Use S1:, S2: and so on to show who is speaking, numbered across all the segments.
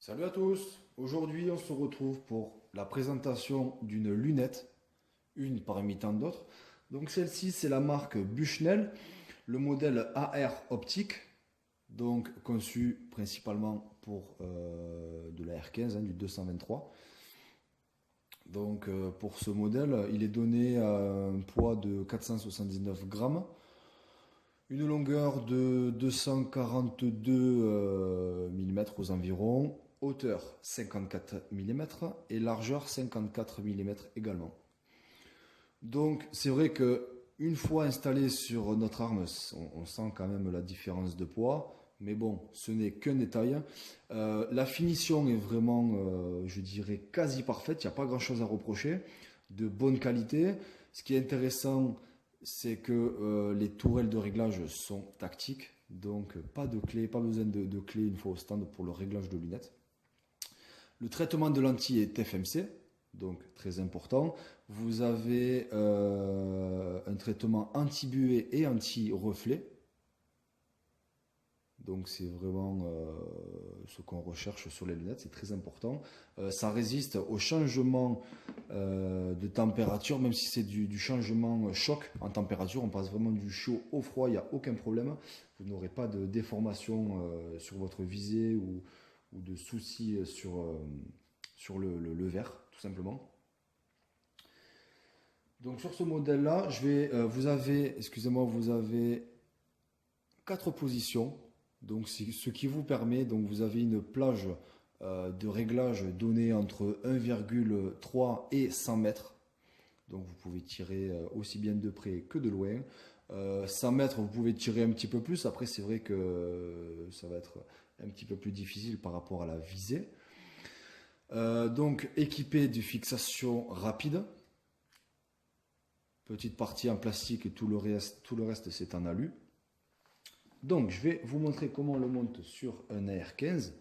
S1: Salut à tous, aujourd'hui on se retrouve pour la présentation d'une lunette, une parmi tant d'autres. Donc celle-ci c'est la marque Bushnell, le modèle AR optique, donc conçu principalement pour de la R15, du 223. Donc pour ce modèle, il est donné à un poids de 479 grammes, une longueur de 242 mm aux environs, hauteur 54 mm et largeur 54 mm également. Donc c'est vrai que une fois installé sur notre arme, on sent quand même la différence de poids, mais bon, ce n'est qu'un détail. La finition est vraiment, je dirais, quasi parfaite, il n'y a pas grand-chose à reprocher, de bonne qualité. Ce qui est intéressant, c'est que les tourelles de réglage sont tactiques, donc pas de clé, pas besoin de clé une fois au stand pour le réglage de lunettes. Le traitement de lentilles est FMC, donc très important. Vous avez un traitement anti-buée et anti-reflet. Donc c'est vraiment ce qu'on recherche sur les lunettes, c'est très important. Ça résiste au changement de température, même si c'est du changement choc en température. On passe vraiment du chaud au froid, il n'y a aucun problème. Vous n'aurez pas de déformation sur votre visée ou de soucis sur le verre, tout simplement. Donc sur ce modèle-là, vous avez, excusez-moi, vous avez 4 positions. Donc ce qui vous permet, donc vous avez une plage de réglage donnée entre 1,3 et 100 mètres. Donc vous pouvez tirer aussi bien de près que de loin. 100 mètres, vous pouvez tirer un petit peu plus. Après, c'est vrai que ça va être un petit peu plus difficile par rapport à la visée. Donc équipé de fixation rapide. Petite partie en plastique et tout le reste c'est en alu. Donc je vais vous montrer comment on le monte sur un AR15.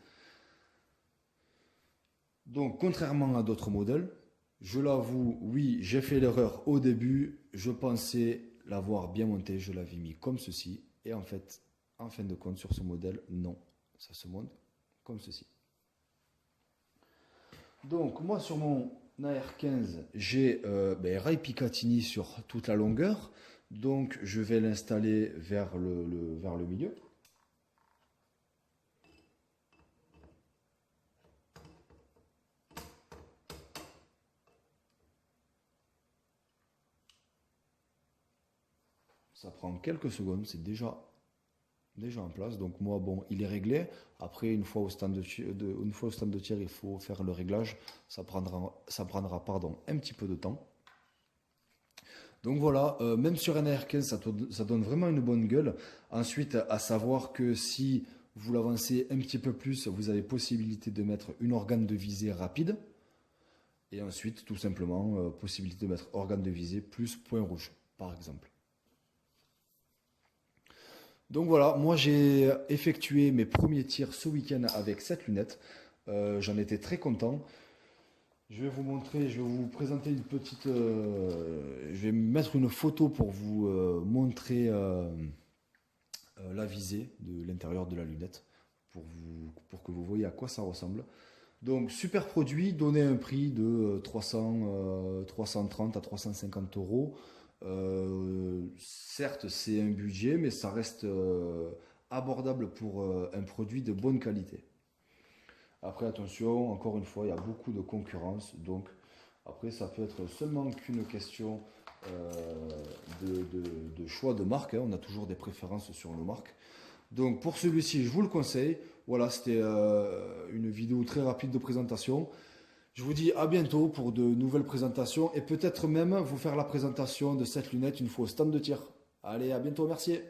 S1: Donc contrairement à d'autres modèles, je l'avoue, oui, j'ai fait l'erreur au début. Je pensais l'avoir bien monté, je l'avais mis comme ceci. Et en fait, en fin de compte, sur ce modèle, non, ça se monte comme ceci. Donc moi sur mon AR15, j'ai rail Picatinny sur toute la longueur. Donc je vais l'installer vers le milieu. Ça prend quelques secondes, c'est déjà en place. Donc moi, bon, il est réglé. Après, une fois au stand de tir, il faut faire le réglage. Ça prendra un petit peu de temps. Donc voilà, même sur un AR15, ça donne vraiment une bonne gueule. Ensuite, à savoir que si vous l'avancez un petit peu plus, vous avez possibilité de mettre une organe de visée rapide. Et ensuite, tout simplement, possibilité de mettre organe de visée plus point rouge, par exemple. Donc voilà, moi j'ai effectué mes premiers tirs ce week-end avec cette lunette. J'en étais très content. Je vais vous montrer, je vais vous présenter une petite. Je vais mettre une photo pour vous montrer la visée de l'intérieur de la lunette pour que vous voyez à quoi ça ressemble. Donc super produit, donné un prix de 330 à 350 euros. Certes, c'est un budget, mais ça reste abordable pour un produit de bonne qualité. Après, attention, encore une fois, il y a beaucoup de concurrence. Donc, après, ça peut être seulement qu'une question de choix de marque, hein. On a toujours des préférences sur nos marques. Donc, pour celui-ci, je vous le conseille. Voilà, c'était une vidéo très rapide de présentation. Je vous dis à bientôt pour de nouvelles présentations et peut-être même vous faire la présentation de cette lunette une fois au stand de tir. Allez, à bientôt, merci.